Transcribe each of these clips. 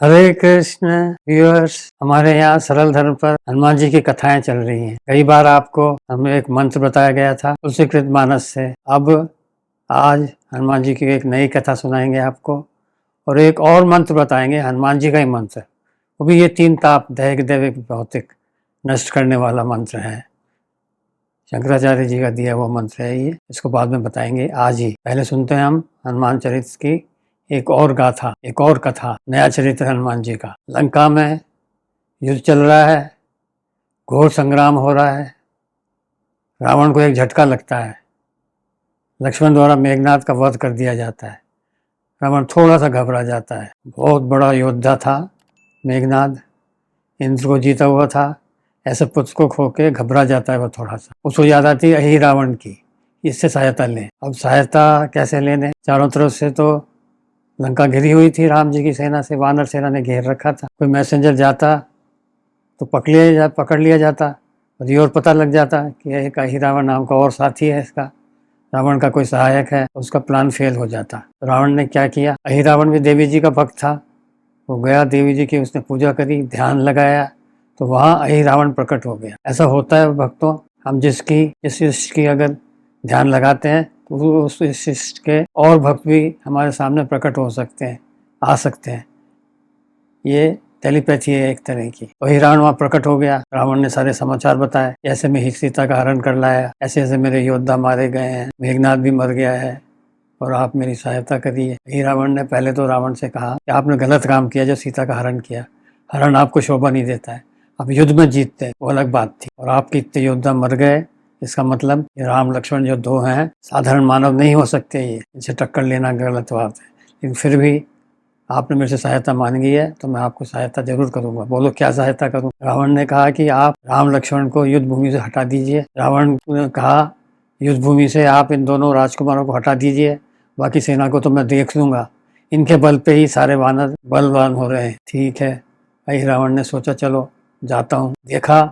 हरे Krishna viewers, हमारे यहाँ सरल धर्म पर हनुमान जी की कथाएं चल रही हैं। कई बार आपको हमें एक मंत्र बताया गया था तुलसीकृत मानस से। अब आज हनुमान जी की एक नई कथा सुनाएंगे आपको और एक और मंत्र बताएंगे, हनुमान जी का ही मंत्र। वो भी ये 3 ताप दैहिक दैविक भौतिक नष्ट करने वाला मंत्र है। शंकराचार्य जी का दिया हुआ मंत्र है ये। इसको बाद में बताएंगे आज ही। पहले सुनते हैं हम हनुमान चरित्र की एक और गाथा, एक और कथा, नया चरित्र हनुमान जी का। लंका में युद्ध चल रहा है, घोर संग्राम हो रहा है। रावण को एक झटका लगता है, लक्ष्मण द्वारा मेघनाद का वध कर दिया जाता है। रावण थोड़ा सा घबरा जाता है। बहुत बड़ा योद्धा था मेघनाद, इंद्र को जीता हुआ था। ऐसे पुत्र को खो के घबरा जाता है वो थोड़ा सा। उसको याद आती है यही रावण की, इससे सहायता लें। अब सहायता कैसे लेने? चारों तरफ से तो लंका घिरी हुई थी राम जी की सेना से, वानर सेना ने घेर रखा था। कोई मैसेंजर जाता तो पकड़ लिया जाता और ये और पता लग जाता कि एक अहिरावण नाम का और साथी है इसका, रावण का कोई सहायक है। उसका प्लान फेल हो जाता। रावण ने क्या किया? अहिरावण भी देवी जी का भक्त था। वो गया, देवी जी की उसने पूजा करी, ध्यान लगाया, तो वहाँ अहिरावण प्रकट हो गया। ऐसा होता है भक्तों, हम जिस इष्ट की अगर ध्यान लगाते हैं तो उस इष्ट के और भक्त भी हमारे सामने प्रकट हो सकते हैं, आ सकते हैं। ये टेलीपैथी है एक तरह की। वही रावण वहाँ प्रकट हो गया। रावण ने सारे समाचार बताए, ऐसे में ही सीता का हरण कर लाया, ऐसे ऐसे मेरे योद्धा मारे गए हैं, मेघनाद भी मर गया है और आप मेरी सहायता करिए। ही रावण ने पहले तो रावण से कहा कि आपने गलत काम किया जो सीता का हरण किया। हरण आपको शोभा नहीं देता है, आप युद्ध में जीतते वो अलग बात थी। और आपके इतने योद्धा मर गए, इसका मतलब ये राम लक्ष्मण जो 2 हैं साधारण मानव नहीं हो सकते, ये इनसे टक्कर लेना गलत बात है। लेकिन फिर भी आपने मेरे से सहायता मांगी है तो मैं आपको सहायता जरूर करूंगा। बोलो क्या सहायता करूं? रावण ने कहा कि आप राम लक्ष्मण को युद्ध भूमि से हटा दीजिए। रावण ने कहा युद्ध भूमि से आप इन दोनों राजकुमारों को हटा दीजिए, बाकी सेना को तो मैं देख लूंगा, इनके बल पे ही सारे वानर बलवान हो रहे हैं। ठीक है, भाई रावण ने सोचा चलो जाता हूँ। देखा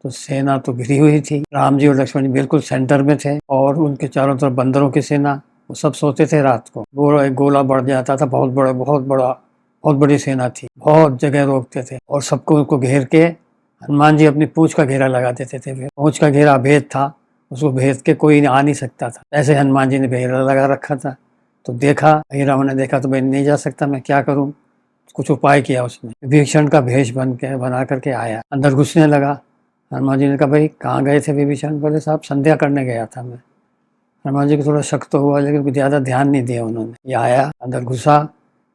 तो सेना तो घिरी हुई थी, राम जी और लक्ष्मण जी बिल्कुल सेंटर में थे और उनके चारों तरफ बंदरों की सेना। वो सब सोते थे रात को, गोला बढ़ जाता था, बहुत बड़ी सेना थी, बहुत जगह रोकते थे और सबको उनको घेर के हनुमान जी अपनी पूंछ का घेरा लगा देते थे। पूंछ का घेरा अभेद था, उसको भेद के कोई आ नहीं सकता था। ऐसे हनुमान जी ने घेरा लगा रखा था। तो देखा, रावण ने देखा तो मैं नहीं जा सकता, मैं क्या करूं? कुछ उपाय किया उसने। विभीषण का भेष बना करके आया, अंदर घुसने लगा। हनुमान जी ने कहा भाई कहाँ गए थे विभीषण? बोले साहब संध्या करने गया था मैं। हनुमान जी को थोड़ा शक तो हुआ, लेकिन ज़्यादा ध्यान नहीं दिया उन्होंने। ये आया, अंदर घुसा,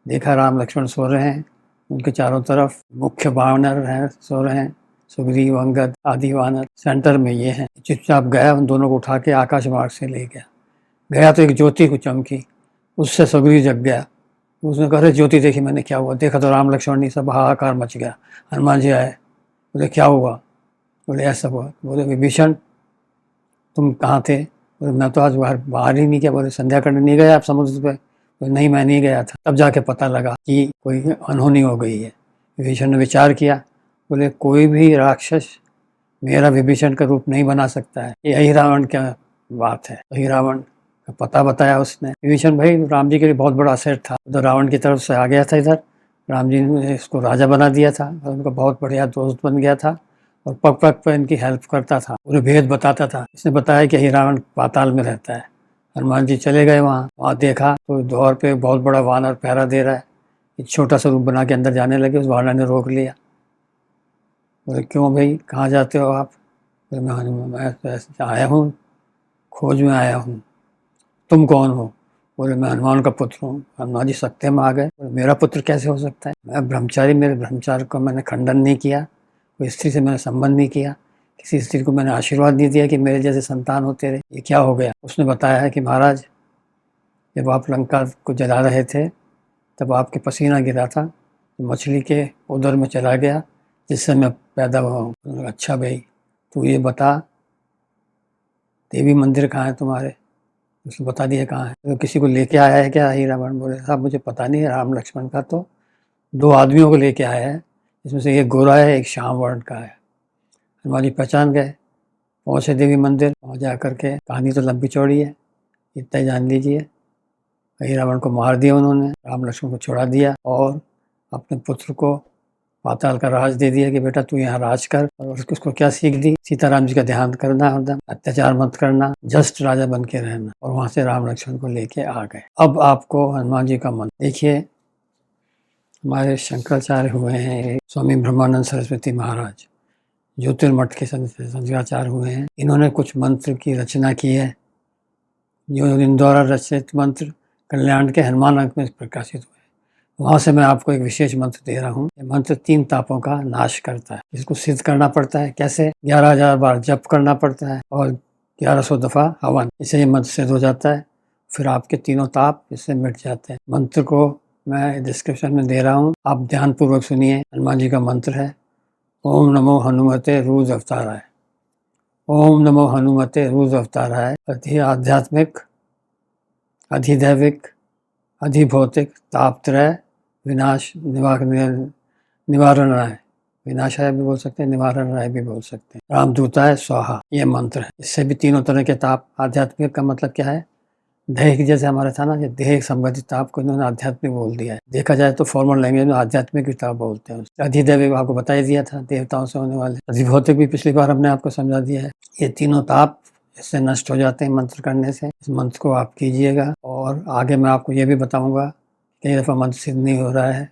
देखा राम लक्ष्मण सो रहे हैं, उनके चारों तरफ मुख्य वानर हैं सो रहे हैं, सुग्रीव अंगद आदि वानर, सेंटर में ये हैं। चुपचाप गया, उन दोनों को उठा के आकाश मार्ग से ले गया तो एक ज्योति को चमकी, उससे सुग्रीव जग गया। उसने कहा अरे ज्योति देखी मैंने, क्या हुआ? देखा तो राम लक्ष्मण नहीं, सब हाहाकार मच गया। हनुमान जी आए, बोले क्या हुआ? बोले ऐसा हुआ। बोले विभीषण तुम कहाँ थे? बोले मैं तो आज बाहर ही नहीं गया। बोले संध्या करने नहीं गया आप समुद्र पे? बोले नहीं मैं नहीं गया था। तब जाके पता लगा कि कोई अनहोनी हो गई है। विभीषण ने विचार किया, बोले कोई भी राक्षस मेरा विभीषण का रूप नहीं बना सकता है, यही रावण क्या बात है। वही रावण का पता बताया उसने। विभीषण भाई राम जी के लिए बहुत बड़ा असर था, तो रावण की तरफ से आ गया था इधर, राम जी ने इसको राजा बना दिया था और उनका बहुत बढ़िया दोस्त बन गया था और पग पग पर इनकी हेल्प करता था, पूरे भेद बताता था। इसने बताया कि रावण पाताल में रहता है। हनुमान जी चले गए वहाँ देखा तो द्वार पे बहुत बड़ा वानर पहरा दे रहा है। एक छोटा सा रूप बना के अंदर जाने लगे, उस वानर ने रोक लिया। बोले क्यों भाई, कहाँ जाते हो आप? बोले मैं आया हूँ, खोज में आया हूँ। तुम कौन हो? बोले मैं हनुमान का पुत्र हूँ। हनुमान जी सकते में आ गए। बोले मेरा पुत्र कैसे हो सकता है? मैं ब्रह्मचारी, मेरे ब्रह्मचारी को मैंने खंडन नहीं किया, कोई स्त्री से मैंने संबंध नहीं किया, किसी स्त्री को मैंने आशीर्वाद नहीं दिया कि मेरे जैसे संतान होते रहे। ये क्या हो गया? उसने बताया है कि महाराज जब आप लंका को जला रहे थे तब आपके पसीना गिरा था, तो मछली के उदर में चला गया जिससे मैं पैदा हुआ हूँ। अच्छा भाई तू ये बता देवी मंदिर कहाँ है तुम्हारे? उसने बता दिया कहाँ है। तो किसी को लेके आया है क्या? ही रावण बोले साहब मुझे पता नहीं है, राम लक्ष्मण का तो 2 आदमियों को लेके आया है, इसमें से एक गोरा है एक श्याम वर्ण का है। हनुमान जी पहचान गए, पहुँचे देवी मंदिर। वहाँ जा करके कहानी तो लंबी चौड़ी है, इतना ही जान लीजिए। ही रावण को मार दिया उन्होंने, राम लक्ष्मण को छोड़ा दिया और अपने पुत्र को पाताल का राज दे दिया कि बेटा तू यहाँ राज कर। और उसको क्या सीख दी? सीताराम जी का ध्यान करना, हरदम अत्याचार मत करना, जस्ट राजा बन के रहना। और वहां से राम लक्ष्मण को लेके आ गए। अब आपको हनुमान जी का मंत्र देखिए। हमारे शंकराचार्य हुए हैं स्वामी ब्रह्मानंद सरस्वती महाराज, ज्योतिर्मठ के संचाचार्य हुए हैं। इन्होंने कुछ मंत्र की रचना की है, जो इन द्वारा रचित मंत्र कल्याण के हनुमान अंक में प्रकाशित हुए। वहाँ से मैं आपको एक विशेष मंत्र दे रहा हूँ। ये मंत्र 3 तापों का नाश करता है। इसको सिद्ध करना पड़ता है। कैसे? 11,000 बार जप करना पड़ता है और 1100 दफ़ा हवन। इससे ये मंत्र सिद्ध हो जाता है। फिर आपके तीनों ताप इससे मिट जाते हैं। मंत्र को मैं डिस्क्रिप्शन में दे रहा हूँ, आप ध्यानपूर्वक सुनिए। हनुमान जी का मंत्र है ओम नमो हनुमते रूज अवताराय। ओम नमो हनुमते रूज अवताराय। अति आध्यात्मिक, अधिदैविक, अधिभौतिक तापत्रय विनाश निवारण राय, विनाशाय भी बोल सकते हैं, निवारण राय भी बोल सकते हैं, रामदूताय स्वाहा, ये मंत्र है। इससे भी तीनों तरह के ताप। आध्यात्मिक का मतलब क्या है? दैहिक जैसे हमारा था ना, ये देह संबंधित ताप को इन्होंने आध्यात्मिक बोल दिया है। देखा जाए तो फॉर्मल लैंग्वेज में आध्यात्मिक भी ताप बोलते हैं। अधिदैविक आपको बता ही दिया था, देवताओं से होने वाले। अधिभौतिक भी पिछली बार हमने आपको समझा दिया है। ये तीनों ताप इससे नष्ट हो जाते हैं मंत्र करने से। इस मंत्र को आप कीजिएगा। और आगे मैं आपको ये भी बताऊंगा, कई दफ़ा मंत्र सिद्ध नहीं हो रहा है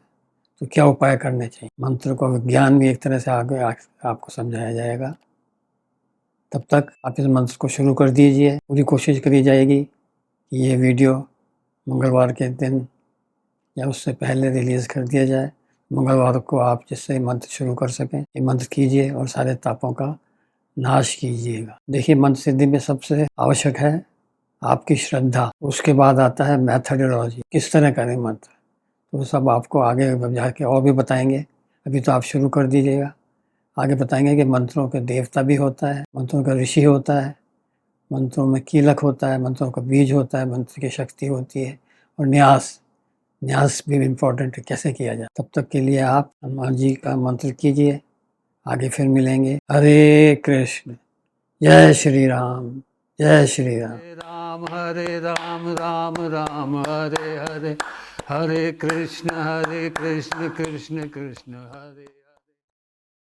तो क्या उपाय करने चाहिए। मंत्र को विज्ञान भी एक तरह से आगे आपको समझाया जाएगा। तब तक आप इस मंत्र को शुरू कर दीजिए। पूरी कोशिश करी जाएगी कि ये वीडियो मंगलवार के दिन या उससे पहले रिलीज़ कर दिया जाए। मंगलवार को आप जिससे मंत्र शुरू कर सकें, ये मंत्र कीजिए और सारे तापों का नाश कीजिएगा। देखिए, मंत्र सिद्धि में सबसे आवश्यक है आपकी श्रद्धा। उसके बाद आता है मैथडोलॉजी, किस तरह करें मंत्र। तो सब आपको आगे जाके और भी बताएंगे। अभी तो आप शुरू कर दीजिएगा। आगे बताएंगे कि मंत्रों के देवता भी होता है, मंत्रों का ऋषि होता है, मंत्रों में कीलक होता है, मंत्रों का बीज होता है, मंत्र की शक्ति होती है, और न्यास भी इम्पोर्टेंट है, कैसे किया जाए। तब तक के लिए आप हनुमान जी का मंत्र कीजिए। आगे फिर मिलेंगे। हरे कृष्ण, जय श्री राम, जय श्री राम। हरे राम राम राम हरे हरे, हरे कृष्ण कृष्ण कृष्ण हरे।